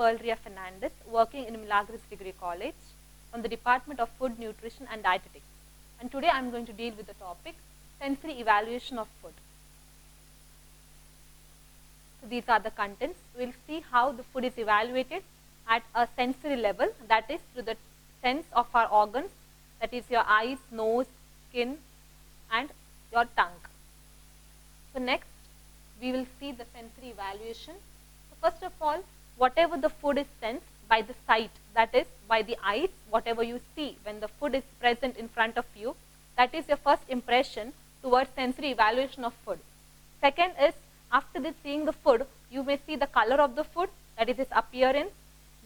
Pearl Ria Fernandez, working in Milagros Degree College from the Department of Food, Nutrition and Dietetics. And today I am going to deal with the topic sensory evaluation of food. So these are the contents. We will see how the food is evaluated at a sensory level, that is through the sense of our organs, that is your eyes, nose, skin and your tongue. So next we will see the sensory evaluation. So first of all, whatever the food is sensed by the sight, that is by the eyes, whatever you see when the food is present in front of you, that is your first impression towards sensory evaluation of food. Second is, after this seeing the food, you may see the color of the food, that is its appearance,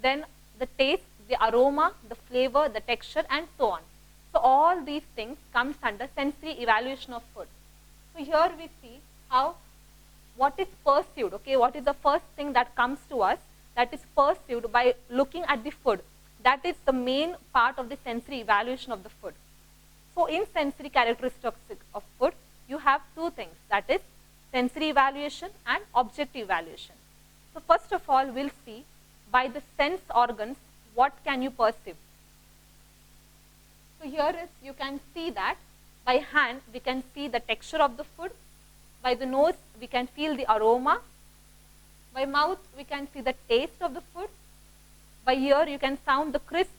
then the taste, the aroma, the flavor, the texture and so on. So all these things comes under sensory evaluation of food. So here we see how what is perceived, okay, what is the first thing that comes to us that is perceived by looking at the food. That is the main part of the sensory evaluation of the food. So in sensory characteristics of food, you have two things, that is sensory evaluation and objective evaluation. So first of all, we'll see by the sense organs, what can you perceive? So here is, you can see that by hand we can see the texture of the food, by the nose we can feel the aroma, by mouth we can see the taste of the food, by ear you can sound the crisp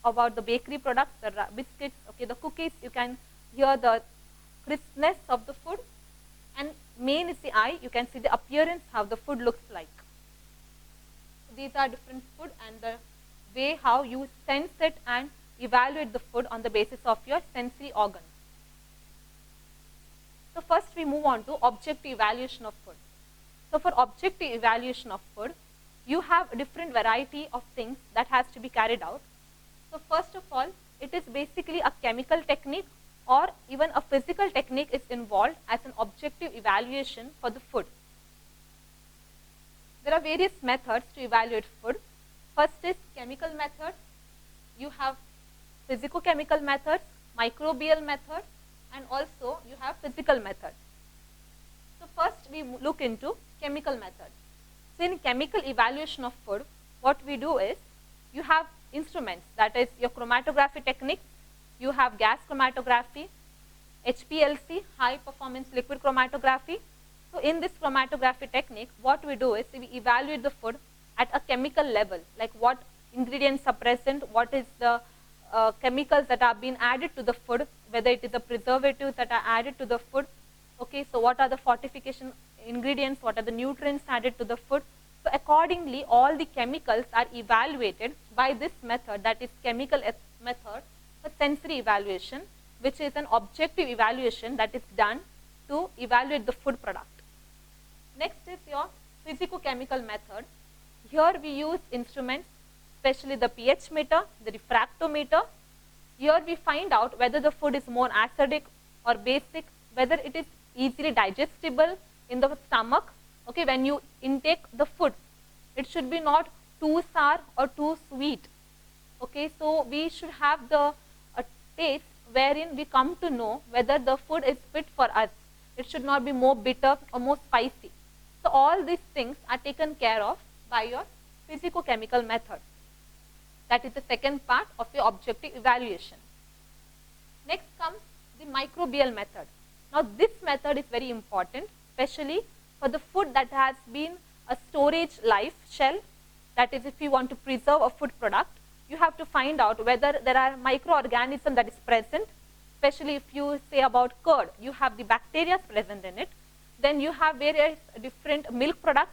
about the bakery products, the biscuits, okay, the cookies, you can hear the crispness of the food, and main is the eye, you can see the appearance, how the food looks like. So these are different food and the way how you sense it and evaluate the food on the basis of your sensory organs. So first we move on to objective evaluation of food. So for objective evaluation of food, you have a different variety of things that has to be carried out. So first of all, it is basically a chemical technique or even a physical technique is involved as an objective evaluation for the food. There are various methods to evaluate food. First is chemical method. You have physicochemical methods, microbial methods, and also you have physical methods. So first we look into chemical methods. So in chemical evaluation of food, what we do is, you have instruments, that is your chromatography technique, you have gas chromatography, HPLC, high performance liquid chromatography. So in this chromatography technique, what we do is we evaluate the food at a chemical level, like what ingredients are present, what is the chemicals that are being added to the food, whether it is the preservatives that are added to the food, okay, so what are the fortification ingredients, what are the nutrients added to the food. So accordingly, all the chemicals are evaluated by this method, that is chemical method for sensory evaluation, which is an objective evaluation that is done to evaluate the food product. Next is your physicochemical method. Here we use instruments, especially the pH meter, the refractometer. Here we find out whether the food is more acidic or basic, whether it is easily digestible in the stomach. Okay, when you intake the food, it should be not too sour or too sweet. Okay, so we should have the taste wherein we come to know whether the food is fit for us. It should not be more bitter or more spicy. So all these things are taken care of by your physicochemical method. That is the second part of your objective evaluation. Next comes the microbial method. Now this method is very important, especially for the food that has been a storage life shelf. That is, if you want to preserve a food product, you have to find out whether there are microorganisms that is present, especially if you say about curd, you have the bacteria present in it. Then you have various different milk products.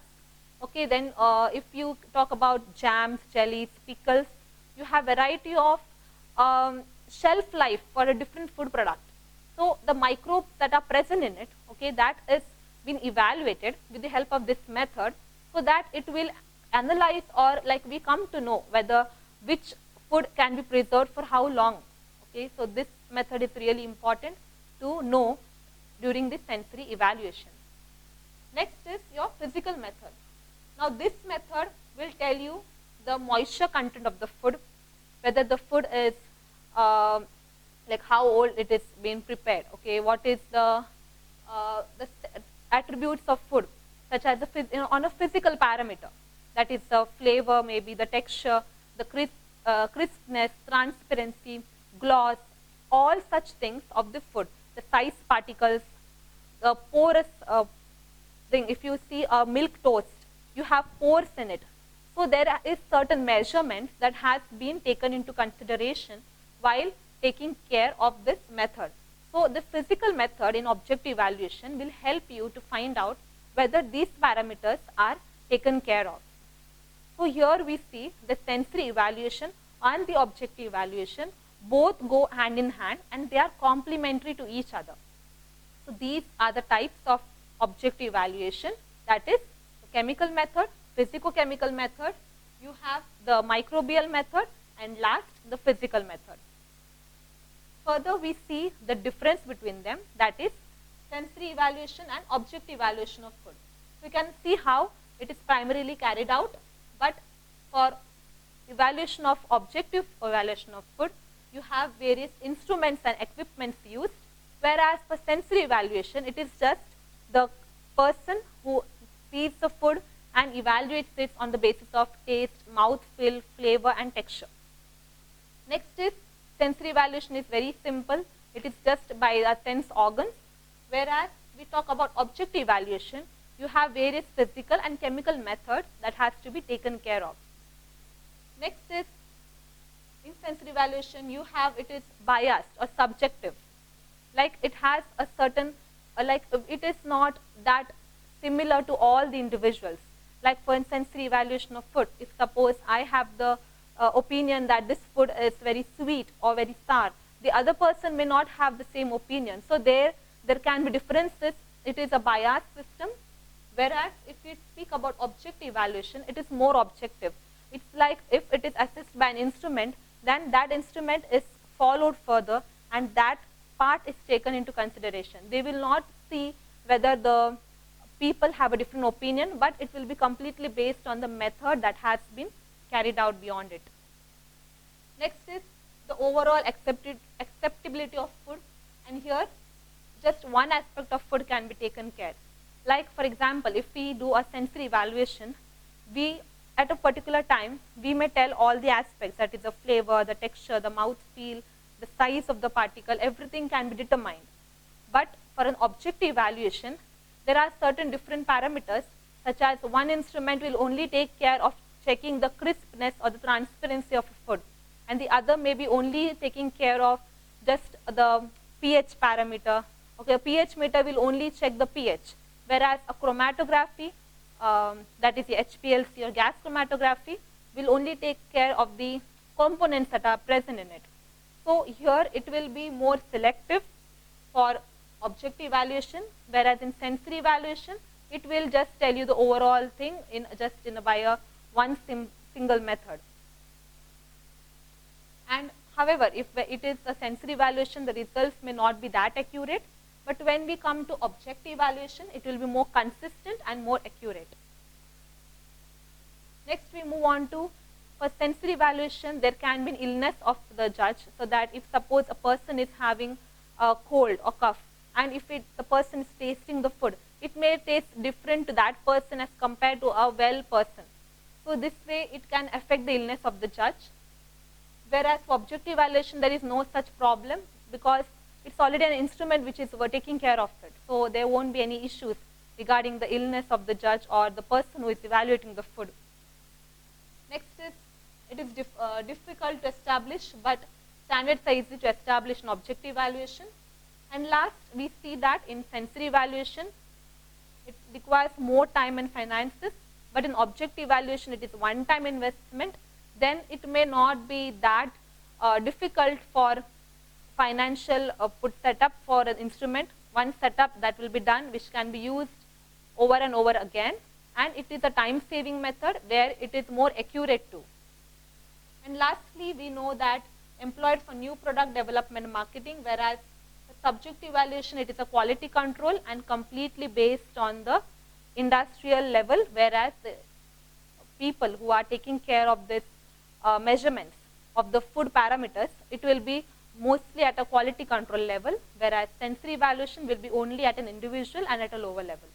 Okay, then if you talk about jams, jellies, pickles, you have variety of shelf life for a different food product. So the microbes that are present in it, okay, that is been evaluated with the help of this method, so that it will analyze, or like we come to know whether which food can be preserved for how long. Okay, so this method is really important to know during this sensory evaluation. Next is your physical method. Now this method will tell you the moisture content of the food, whether the food is like how old it is being prepared, okay, what is the attributes of food, such as on a physical parameter, that is the flavor, maybe the texture, the crispness, transparency, gloss, all such things of the food, the size particles, the porous thing. If you see a milk toast, you have pores in it. So there is certain measurements that has been taken into consideration while taking care of this method. So the physical method in objective evaluation will help you to find out whether these parameters are taken care of. So here we see the sensory evaluation and the objective evaluation both go hand in hand, and they are complementary to each other. So these are the types of objective evaluation, that is the chemical method, physico-chemical method, you have the microbial method, and last the physical method. Further we see the difference between them, that is sensory evaluation and objective evaluation of food. We can see how it is primarily carried out, but for evaluation of objective evaluation of food, you have various instruments and equipments used, whereas for sensory evaluation, it is just the person who sees the food and evaluates it on the basis of taste, mouthfeel, flavor and texture. Next is sensory evaluation is very simple. It is just by the sense organs, whereas we talk about objective evaluation, you have various physical and chemical methods that has to be taken care of. Next is, in sensory evaluation, you have, it is biased or subjective. Like it has a certain, it is not that similar to all the individuals. Like for sensory evaluation of food, if suppose I have the opinion that this food is very sweet or very sour, the other person may not have the same opinion. So there can be differences. It is a biased system. Whereas if we speak about objective evaluation, it is more objective. It's like if it is assessed by an instrument, then that instrument is followed further and that part is taken into consideration. They will not see whether the people have a different opinion, but it will be completely based on the method that has been carried out beyond it. Next is the overall acceptability of food, and here just one aspect of food can be taken care. Like for example, if we do a sensory evaluation, we at a particular time, we may tell all the aspects, that is the flavor, the texture, the mouth feel, the size of the particle, everything can be determined. But for an objective evaluation, there are certain different parameters, such as one instrument will only take care of checking the crispness or the transparency of a food, and the other may be only taking care of just the pH parameter. Okay, a pH meter will only check the pH, whereas a chromatography, that is the HPLC or gas chromatography, will only take care of the components that are present in it. So here it will be more selective for objective evaluation, whereas in sensory evaluation, it will just tell you the overall thing by a single method. And however, if it is a sensory evaluation, the results may not be that accurate. But when we come to objective evaluation, it will be more consistent and more accurate. Next, we move on to, for sensory evaluation, there can be an illness of the judge, so that if suppose a person is having a cold or cough, and if the person is tasting the food, it may taste different to that person as compared to a well person. So this way, it can affect the illness of the judge. Whereas for objective evaluation, there is no such problem, because it's already an instrument which is taking care of it. So there won't be any issues regarding the illness of the judge or the person who is evaluating the food. Next is, it is difficult to establish, but standards are easy to establish in objective evaluation. And last, we see that in sensory evaluation, it requires more time and finances, but in objective evaluation, it is one-time investment. Then it may not be that difficult for financial put setup for an instrument, one setup that will be done, which can be used over and over again, and it is a time-saving method where it is more accurate too. And lastly, we know that employed for new product development and marketing, whereas the subjective evaluation, it is a quality control and completely based on the industrial level, whereas the people who are taking care of this measurements of the food parameters, it will be mostly at a quality control level, whereas sensory evaluation will be only at an individual and at a lower level.